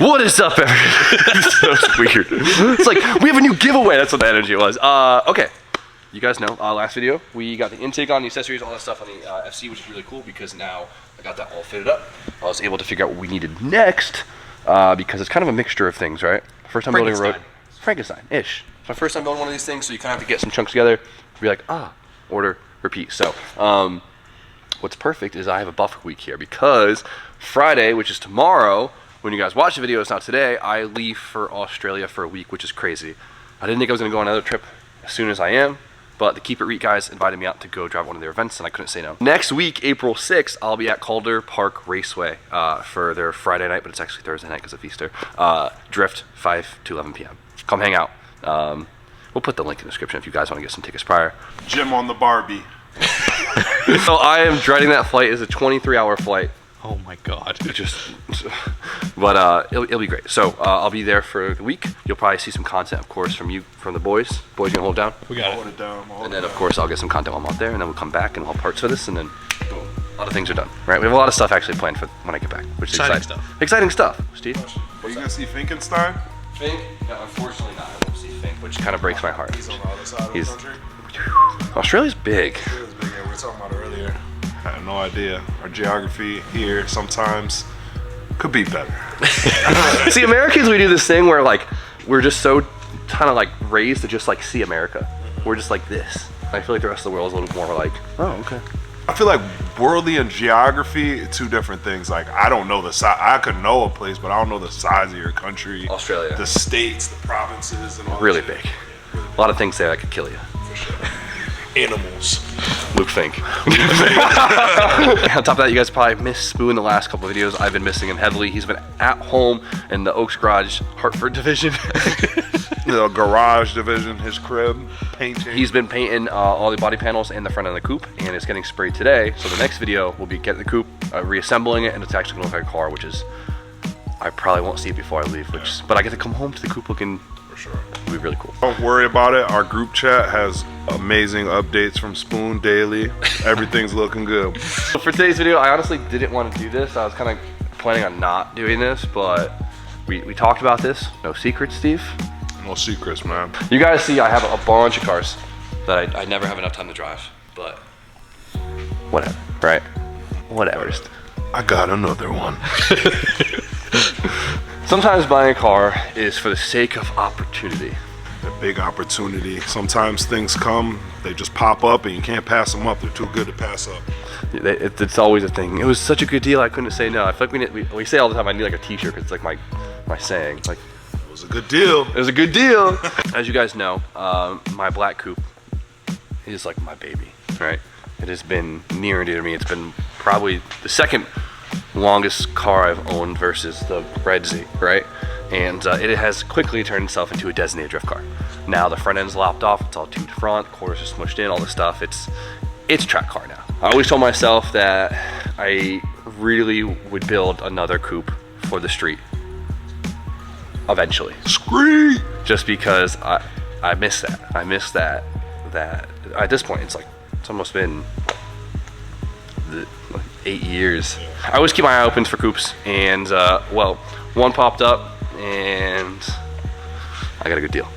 What is up, everyone? So weird. It's like, we have a new giveaway. That's what the energy was. Okay. You guys know, last video, we got the intake on, the accessories, all that stuff on the FC, which is really cool because now I got that all fitted up. I was able to figure out what we needed next because it's kind of a mixture of things, right? First time building a road. Frankenstein-ish. It's my first time building one of these things, so you kind of have to get some chunks together. Be like, order, repeat. So, what's perfect is I have a buffer week here because Friday, which is tomorrow, when you guys watch the video, it's not today, I leave for Australia for a week, which is crazy. I didn't think I was gonna go on another trip as soon as I am, but the Keep It Reet guys invited me out to go drive one of their events and I couldn't say no. Next week, April 6th, I'll be at Calder Park Raceway for their Friday night, but it's actually Thursday night because of Easter. Drift, 5 to 11 p.m. Come hang out. We'll put the link in the description if you guys want to get some tickets prior. Jim on the Barbie. So I am dreading that flight. It's a 23-hour flight. Oh my God. But it'll be great. So I'll be there for the week. You'll probably see some content, of course, from the boys. Boys, you gonna hold it down? We got Hold it down. And then, of course, I'll get some content while I'm out there, and then we'll come back and we'll have parts for this, and then boom, a lot of things are done. Right? We have a lot of stuff actually planned for when I get back, which is exciting. Exciting stuff, Steve. Are you gonna see Finkenstein? Fink? No, unfortunately not. I won't see Fink, which kind of breaks my heart. He's on the other side of the country. Australia's big. It was big, yeah, we were talking about it earlier. I have no idea. Our geography here sometimes could be better. See, Americans, we do this thing where like we're just so kind of like raised to just like see America. We're just like this. I feel like the rest of the world is a little more like, oh, okay. I feel like worldly and geography, two different things. Like, I don't know the size. I could know a place, but I don't know the size of your country. Australia. The states, the provinces, and all Really that shit. big. A lot of things there that could kill you. For sure. Animals. Luke Fink. On top of that, you guys probably missed Spoo in the last couple of videos. I've been missing him heavily. He's been at home in the Oaks Garage Hartford division. The garage division, his crib, painting. He's been painting all the body panels and the front end of the coupe, and it's getting sprayed today. So the next video will be getting the coupe, reassembling it, and it's actually gonna look like a car, which is, I probably won't see it before I leave, but I get to come home to the coupe looking, For sure. it'll be really cool. Don't worry about it. Our group chat has amazing updates from Spoon daily. Everything's looking good. So for today's video, I honestly didn't want to do this. I was kind of planning on not doing this, but we talked about this. No secrets, Steve. No secrets, man. You guys see I have a bunch of cars that I never have enough time to drive, but whatever, right? Whatever. I got another one. Sometimes buying a car is for the sake of opportunity. A big opportunity. Sometimes things come, they just pop up and you can't pass them up. They're too good to pass up. It's always a thing. It was such a good deal, I couldn't say no. I feel like we say all the time, I need like a t-shirt, because it's like my saying. Like, It was a good deal. it was a good deal. As you guys know, my black coupe is like my baby, right? It has been near and dear to me. It's been probably the second longest car I've owned versus the Red Z, right? And it has quickly turned itself into a designated drift car. Now the front end's lopped off, it's all tubed front, quarters are smushed in, all this stuff. It's track car now. I always told myself that I really would build another coupe for the street eventually. Scream! Just because I miss that. I miss that at this point it's almost been 8 years. I always keep my eye open for coupes, and well, one popped up and I got a good deal.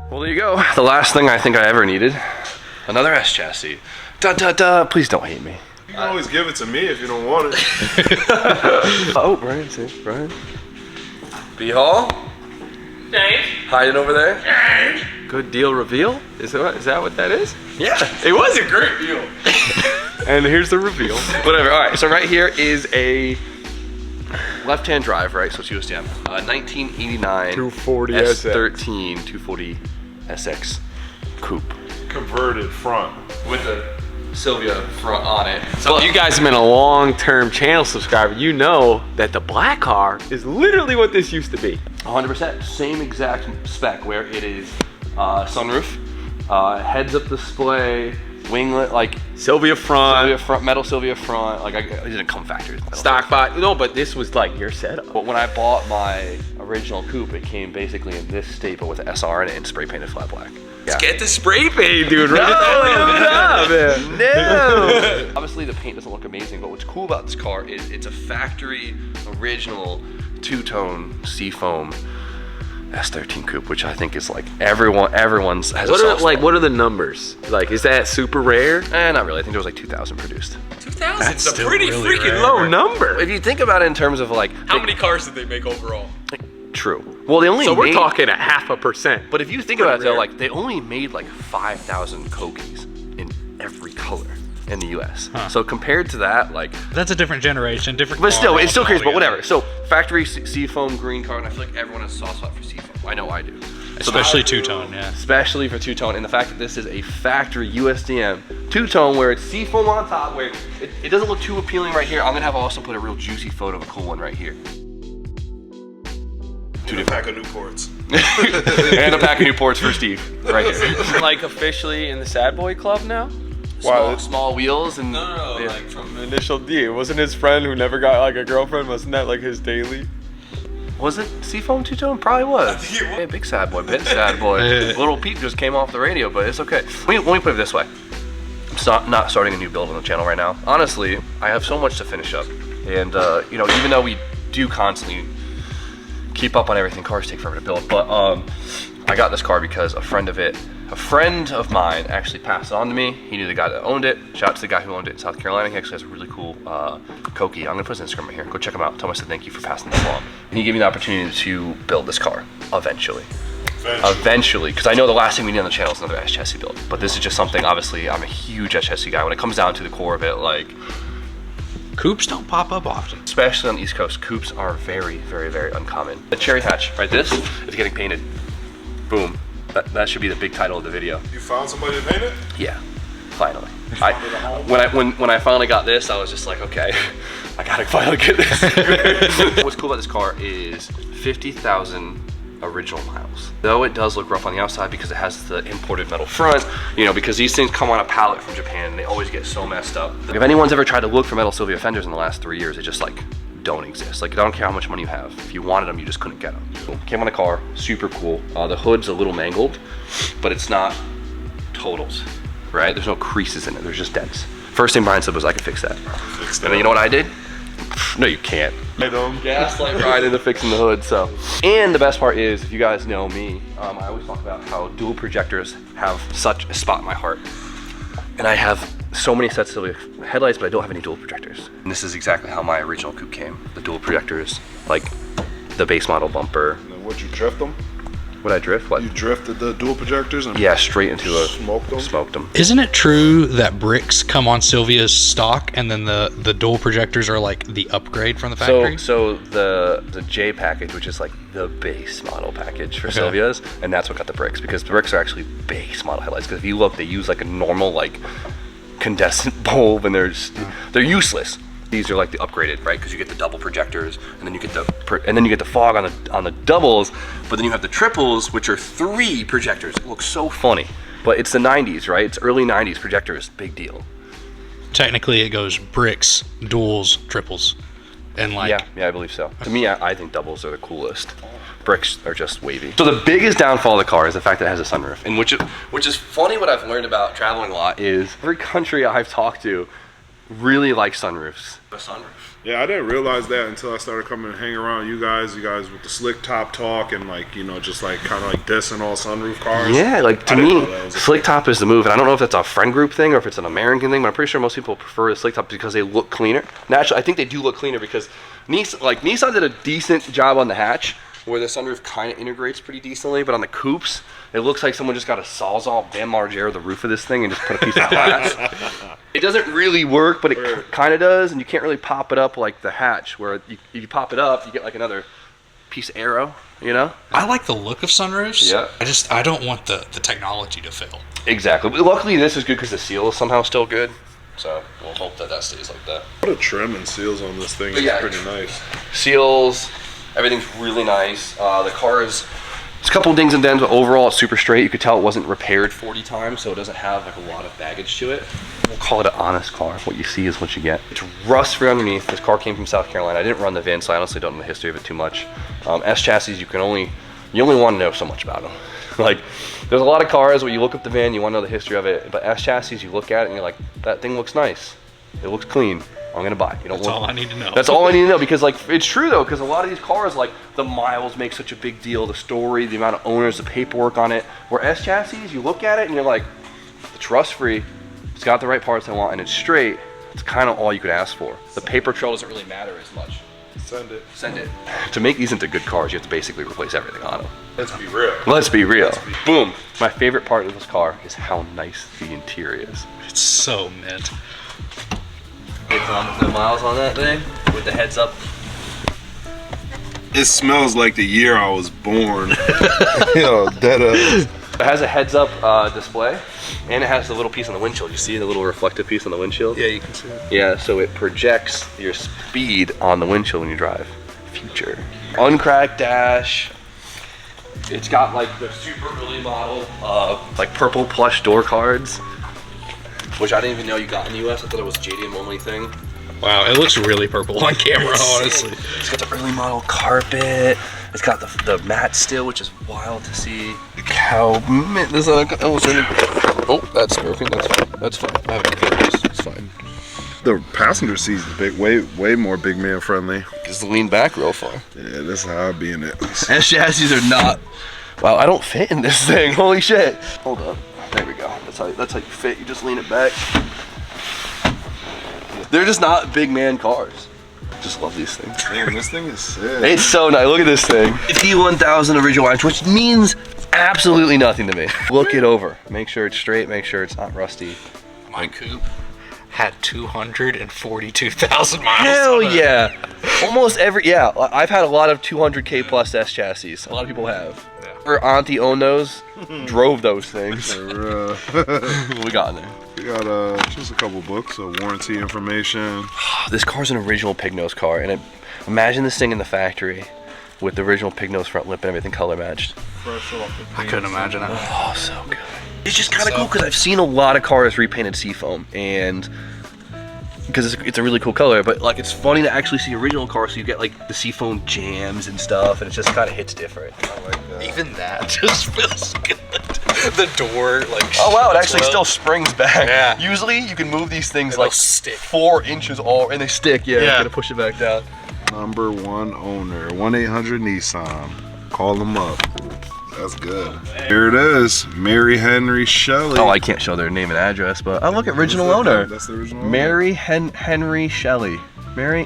Well, there you go. The last thing I think I ever needed. Another S chassis. Please don't hate me. You can always give it to me if you don't want it. Oh, Brian, see, Brian. B-Hall? Dave? Hiding over there? Good deal reveal? Is that what that is? Yeah, it was a great deal. And here's the reveal. Whatever, all right, so right here is a left-hand drive, right? So it's USDM. 1989 240 S13 240 SX coupe. Converted front. With a Sylvia front on it. So if you guys have been a long-term channel subscriber, you know that the black car is literally what this used to be. 100%, same exact spec where it is sunroof, heads-up display, winglet, like Sylvia front, metal Sylvia front. Like it didn't come factory. stock bot. No, but this was like your setup. But when I bought my original coupe, it came basically in this state, but with an SR in it and spray painted flat black. Yeah. Get the spray paint, dude. Right? No. Obviously, the paint doesn't look amazing, but what's cool about this car is it's a factory original two-tone seafoam S13 coupe, which I think is like everyone's has a soft spot. What are the numbers? Like, is that super rare? Not really. I think there was like 2,000 produced. 2,000. It's a still pretty really freaking rare, low right? number. If you think about it in terms of like How many cars did they make overall? true. Well, they only So we're made, talking a 0.5%. But if you think about it, though, like they only made like 5,000 Kokies in every color in the U.S. So compared to that, like, That's a different generation, different. but still, car it's still crazy. But altogether. whatever. So factory seafoam green car, and I feel like everyone has a soft spot for seafoam. I know I do. especially two-tone, yeah. Especially for two-tone, and the fact that this is a factory USDM two-tone where it's seafoam on top, where it doesn't look too appealing right here. I'm gonna have also put a real juicy photo of a cool one right here. Two pack of Newports. And a pack of Newports for Steve, right here. Like officially in the Sad Boy Club now? Small wheels and No, yeah. like from the initial D. Wasn't his friend who never got like a girlfriend? Wasn't that like his daily? Was it seafoam two-tone? Probably was. Yeah, big sad boy, big sad boy. Little Pete just came off the radio, but it's okay. Let me put it this way. I'm not starting a new build on the channel right now. Honestly, I have so much to finish up. And, you know, even though we do constantly keep up on everything, cars take forever to build, but I got this car because a friend of mine actually passed it on to me. He knew the guy that owned it. Shout out to the guy who owned it in South Carolina. He actually has a really cool Koki. I'm gonna put his Instagram right here. Go check him out. Tell him I said thank you for passing this along. And he gave me the opportunity to build this car eventually. Eventually, because I know the last thing we need on the channel is another S chassis build. But this is just something, obviously, I'm a huge S chassis guy. When it comes down to the core of it, like, Coupes don't pop up often. especially on the East Coast, coupes are very, very, very uncommon. The cherry hatch, right? This is getting painted. Boom. That should be the big title of the video. You found somebody to paint it? Yeah, finally. When I finally got this, I was just like, okay, I gotta finally get this. What's cool about this car is 50,000 original miles. Though it does look rough on the outside because it has the imported metal front, you know, because these things come on a pallet from Japan and they always get so messed up. Like, if anyone's ever tried to look for metal Sylvia fenders in the last 3 years, it just like don't exist. Like, I don't care how much money you have. If you wanted them, you just couldn't get them. So, came on a car, super cool. The hood's a little mangled, but it's not totals, right? There's no creases in it. There's just dents. First thing Brian said was I could fix that. And then you know what I did? No, you can't. Gaslight Brian into fixing the hood. So, and the best part is, if you guys know me, I always talk about how dual projectors have such a spot in my heart. And I have so many sets of headlights, but I don't have any dual projectors. And this is exactly how my original coupe came. The dual projectors, like the base model bumper. And would you drift them? Would I drift? What? You drifted the dual projectors and Yeah, straight into a smoked them? Isn't it true that bricks come on Sylvia's stock and then the dual projectors are like the upgrade from the factory? So the J package, which is like the base model package for Sylvia's, and that's what got the bricks, because the bricks are actually base model headlights. Because if you look, they use like a normal like incandescent bulb, and they're useless. These are like the upgraded, right? Because you get the double projectors, and then you get the fog on the doubles, but then you have the triples, which are 3 projectors. It looks so funny, but it's the 90s, right? It's early 90s projectors, big deal. Technically, it goes bricks, duals, triples, and like. Yeah, I believe so. To me, I think doubles are the coolest. Bricks are just wavy. So the biggest downfall of the car is the fact that it has a sunroof, and which is funny. What I've learned about traveling a lot is every country I've talked to really like sunroofs. A sunroof. Yeah, I didn't realize that until I started coming and hanging around you guys with the slick top talk and like, you know, just like kind of like dissing all sunroof cars. Yeah, like to I didn't me, know that was a slick top is the move, and I don't know if that's a friend group thing or if it's an American thing, but I'm pretty sure most people prefer the slick top because they look cleaner. Naturally, I think they do look cleaner because Nissan did a decent job on the hatch, where the sunroof kind of integrates pretty decently, but on the coupes, it looks like someone just got a Sawzall Bam Margera the roof of this thing and just put a piece of glass. It doesn't really work, but it kind of does, and you can't really pop it up like the hatch, where if you pop it up, you get like another piece of aero, you know? I like the look of sunroofs. Yeah. I don't want the technology to fail. Exactly. But luckily, this is good because the seal is somehow still good. So we'll hope that stays like that. What a trim and seals on this thing is pretty nice. Seals, everything's really nice. The car is, there's a couple dings and dents, but overall it's super straight. You could tell it wasn't repaired 40 times, so it doesn't have like a lot of baggage to it. We'll call it an honest car. What you see is what you get. It's rust-free underneath. This car came from South Carolina. I didn't run the VIN, so I honestly don't know the history of it too much. S chassis, you only want to know so much about them. Like, there's a lot of cars where you look up the VIN, you want to know the history of it, but S chassis, you look at it and you're like, that thing looks nice. It looks clean. I'm gonna buy it. That's all I need to know. That's all I need to know, because like it's true though, because a lot of these cars, like the miles make such a big deal, the story, the amount of owners, the paperwork on it. Where S chassis, you look at it and you're like, it's rust-free, it's got the right parts I want, and it's straight. It's kind of all you could ask for. The paper trail doesn't really matter as much. Send it. To make these into good cars, you have to basically replace everything on them. Let's be real. Let's be real. Boom. My favorite part of this car is how nice the interior is. It's so mint. It's the miles on that thing with the heads up. It smells like the year I was born. Yo, that It has a heads up display, and it has the little piece on the windshield. You see the little reflective piece on the windshield? Yeah, you can see it. Yeah, so it projects your speed on the windshield when you drive. Future. Uncracked dash. It's got like the super early model, like purple plush door cards, which I didn't even know you got in the US. I thought it was a JDM only thing. Wow, it looks really purple on camera, honestly. It's got the early model carpet. It's got the matte steel, which is wild to see. How this oh, that's broken. That's fine. I have it. It's fine. The passenger seat's big, way more big man friendly. Just lean back real far. Yeah, that's how I be in it. S chassis are not. Wow, I don't fit in this thing. Holy shit. Hold up. There we go. That's how you fit. You just lean it back. They're just not big man cars. Just love these things. Damn, this thing is sick. It's so nice. Look at this thing. 51,000 original mileage, which means absolutely nothing to me. Look it over. Make sure it's straight. Make sure it's not rusty. My coupe had 242,000 miles. Hell on it. yeah. Almost every, yeah. I've had a lot of 200K plus S chassis. A lot of people have. Yeah. Her auntie owned those, drove those things. For, What we got in there? we got just a couple books of warranty information. This car's an original pig nose car, and imagine this thing in the factory with the original pig nose front lip and everything color matched. Fresh off the I couldn't imagine that. Oh, so good. It's just kind of cool because I've seen a lot of cars repainted seafoam, and because it's a really cool color, but like it's funny to actually see original cars, so you get like the seafoam jams and stuff, and it just kind of hits different. I like that. Even that just feels good. The door, like. Oh wow, it shoots actually up. still springs back. Yeah. Usually you can move these things They'll like stick. 4 inches all, and they stick. Yeah, Yeah. you gotta push it back down. Number 1 owner, 1-800 Nissan. Call them up. That's good. Here it is, Mary Henry Shelley. Oh, I can't show their name and address, but oh look, original owner. That's the original owner. Mary Henry Shelley.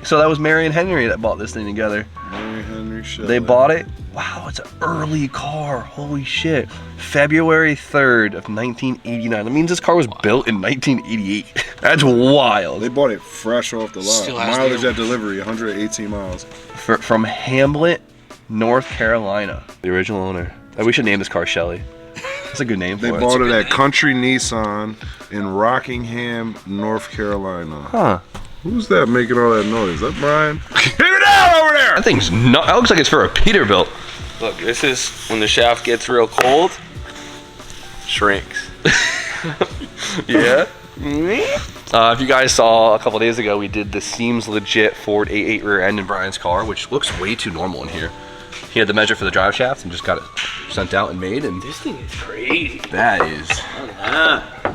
So that was Mary and Henry that bought this thing together. Mary Henry Shelley. They bought it. Wow, it's an early car. Holy shit. February 3rd of 1989. That means this car was built in 1988. That's wild. They bought it fresh off the lot. Still has Mileage the- at delivery, 118 miles. From Hamlet, North Carolina. The original owner. We should name this car Shelley. That's a good name They for bought it. it at Country Nissan in Rockingham, North Carolina. Huh. Who's that making all that noise? Is that Brian? Get it down over there! That thing's not. That looks like it's for a Peterbilt. Look, this is when the shaft gets real cold, shrinks. Yeah. If you guys saw a couple days ago, we did the Seems Legit Ford 88 rear end in Brian's car, which looks way too normal in here. He had the measure for the drive shaft and just got it sent out and made, and This thing is crazy. that is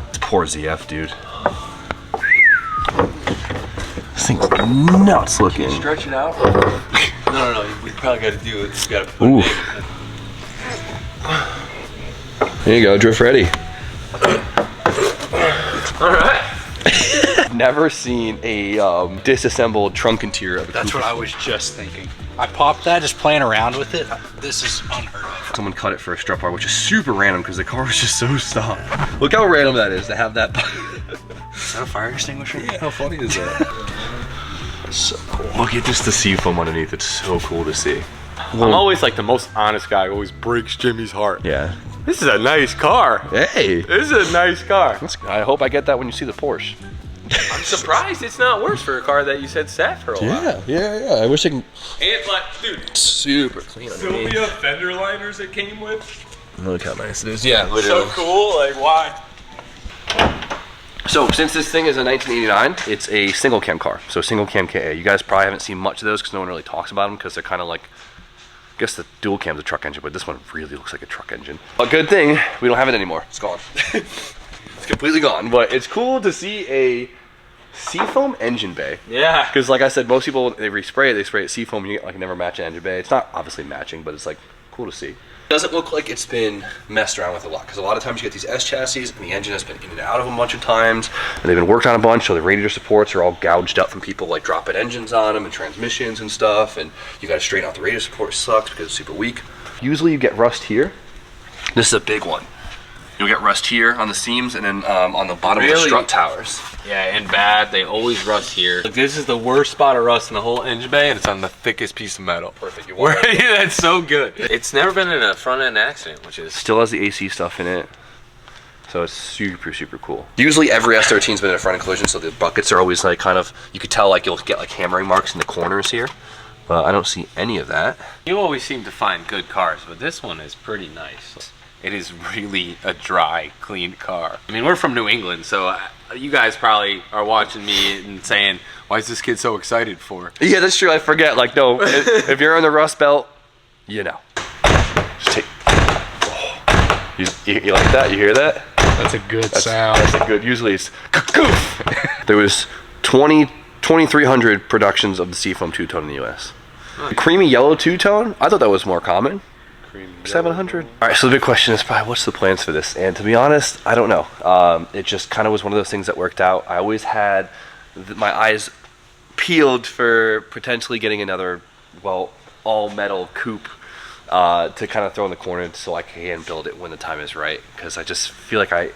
it's poor ZF, dude. This thing's nuts looking. Stretch it out. No. You probably got to do it. You got to put Ooh. it in. There you go, drift ready. All right. Never seen a disassembled trunk interior of a That's coupe. what I was just thinking. I popped that, just playing around with it. This is unheard of. Someone cut it for a strut bar, which is super random because the car was just so stock. Look how random that is to have that. Is that a fire extinguisher? Yeah, how funny is that? So cool. Look at just the seafoam underneath. It's so cool to see. I'm always like the most honest guy who always breaks Jimmy's heart. Yeah. This is a nice car. Hey. This is a nice car. I hope I get that when you see the Porsche. I'm surprised it's not worse for a car that you said sat for a while. Yeah. I wish I can. And like, dude, Super clean. Sylvia fender liners it came with. Look how nice it is. Yeah, So literally. cool. Like, why? So since this thing is a 1989, it's a single cam car. So single cam KA. You guys probably haven't seen much of those because no one really talks about them because they're kind of like, I guess the dual cam's a truck engine, but this one really looks like a truck engine. A good thing we don't have it anymore. It's gone. It's completely gone. But it's cool to see a seafoam engine bay. Yeah. Because like I said, most people, they respray it, they spray it seafoam, you get like never match an engine bay. It's not obviously matching, but it's like cool to see. It doesn't look like it's been messed around with a lot, because a lot of times you get these S chassis and the engine has been in and out of them a bunch of times, and they've been worked on a bunch, so the radiator supports are all gouged up from people like dropping engines on them and transmissions and stuff, and you gotta straighten out the radiator support. It sucks because it's super weak. Usually you get rust here. This is a big one. You'll get rust here on the seams and then on the bottom of the strut towers. Yeah, and bad. They always rust here. Like, this is the worst spot of rust in the whole engine bay, and it's on the thickest piece of metal. Perfect. You want it. That's so good. It's never been in a front end accident, which is Still has the AC stuff in it. So it's super, super cool. Usually every S13's been in a front end collision, so the buckets are always like kind of, you could tell like you'll get like hammering marks in the corners here. But I don't see any of that. You always seem to find good cars, but this one is pretty nice. It is really a dry, clean car. I mean, we're from New England, so you guys probably are watching me and saying, why is this kid so excited for? Yeah, that's true. I forget. Like, no, if you're in the Rust Belt, you know. Just take. Oh. You like that? You hear that? That's a good sound. That's a good. Usually it's goof. There was 2,300 productions of the Seafoam two-tone in the U.S. The creamy yellow two-tone, I thought that was more common. 700. All right, so the big question is probably what's the plans for this? And to be honest, I don't know. It just kind of was one of those things that worked out. I always had my eyes peeled for potentially getting another, well, all metal coupe to kind of throw in the corner so I can build it when the time is right. Because I just feel like I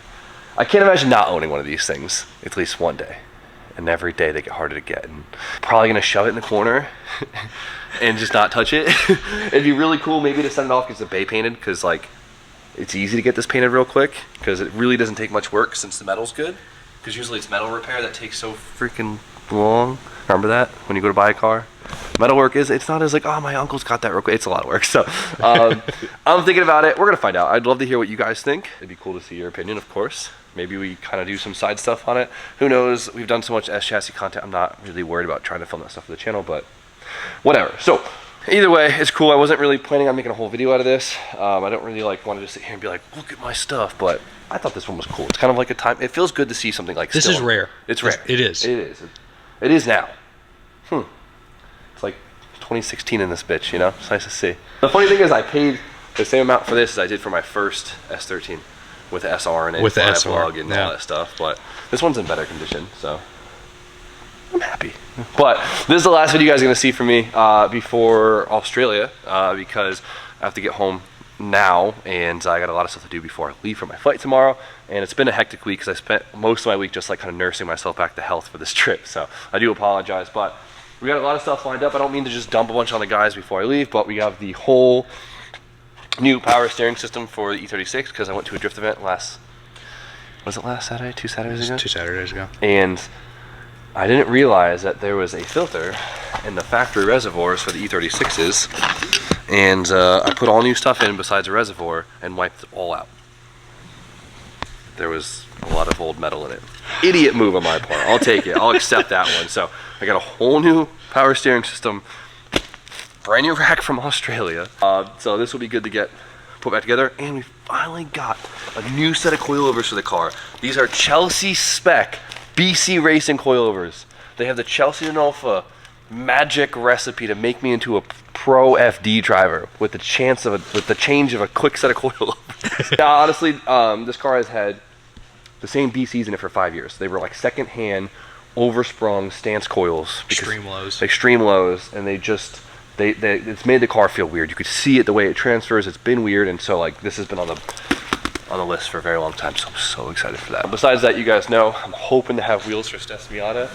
can't imagine not owning one of these things at least one day. And every day they get harder to get. And probably gonna shove it in the corner and just not touch it. It'd be really cool maybe to send it off because it's bay painted, because like it's easy to get this painted real quick because it really doesn't take much work since the metal's good. Because usually it's metal repair that takes so freaking long. Remember that when you go to buy a car? Metal work it's not as like, oh, my uncle's got that real quick. It's a lot of work. So I'm thinking about it. We're gonna find out. I'd love to hear what you guys think. It'd be cool to see your opinion, of course. Maybe we kind of do some side stuff on it. Who knows? We've done so much S chassis content. I'm not really worried about trying to film that stuff for the channel, but whatever. So either way, it's cool. I wasn't really planning on making a whole video out of this. I don't really like want to just sit here and be like, look at my stuff, but I thought this one was cool. It's kind of like a time. It feels good to see something like This is rare. It's rare. It is. It is. It is now. It's like 2016 in this bitch, you know? It's nice to see. The funny thing is I paid the same amount for this as I did for my first S13 with the SR and With the SR, plug and yeah. all that stuff, but this one's in better condition, so I'm happy. But this is the last video you guys are going to see from me before Australia because I have to get home now and I got a lot of stuff to do before I leave for my flight tomorrow, and it's been a hectic week because I spent most of my week just like kind of nursing myself back to health for this trip, so I do apologize, but we got a lot of stuff lined up. I don't mean to just dump a bunch on the guys before I leave, but we have the whole new power steering system for the E36 because I went to a drift event last Saturday? 2 Saturdays ago? 2 Saturdays ago. And I didn't realize that there was a filter in the factory reservoirs for the E36s, and I put all new stuff in besides a reservoir and wiped it all out. There was a lot of old metal in it. Idiot move on my part. I'll take it. I'll accept that one. So I got a whole new power steering system, brand new rack from Australia. So this will be good to get put back together, and we finally got a new set of coilovers for the car. These are Chelsea spec BC Racing coilovers. They have the Chelsea and Alpha magic recipe to make me into a pro FD driver with the chance of with the change of a quick set of coilovers. Now, honestly, this car has had the same BCs in it for 5 years. They were like second-hand, oversprung stance coils. Extreme lows. Extreme lows, and it's made the car feel weird. You could see it the way it transfers. It's been weird, and so like this has been on the list for a very long time. So I'm so excited for that. Besides that, you guys know I'm hoping to have wheels for Stess Miata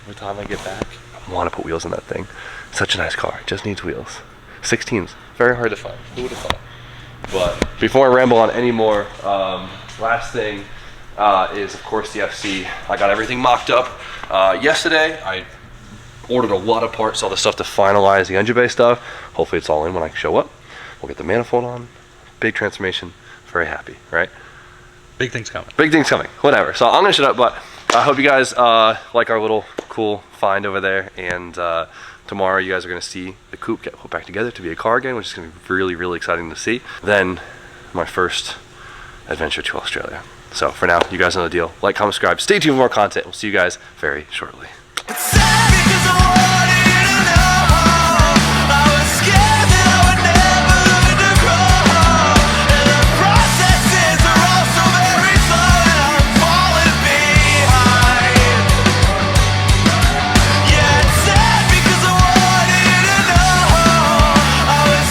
by the time I get back. I want to put wheels in that thing. Such a nice car. It just needs wheels. 16s, very hard to find. Who would have thought? But before I ramble on anymore, last thing is of course the FC. I got everything mocked up yesterday. I ordered a lot of parts, all the stuff to finalize the engine bay stuff. Hopefully it's all in when I show up. We'll get the manifold on. Big transformation. Very happy, right? Big things coming. Big things coming. Whatever. So I'm gonna shut up, but I hope you guys like our little cool find over there. And tomorrow you guys are gonna see the coupe get put back together to be a car again, which is gonna be really, really exciting to see. Then my first adventure to Australia. So for now, you guys know the deal. Like, comment, subscribe. Stay tuned for more content. We'll see you guys very shortly.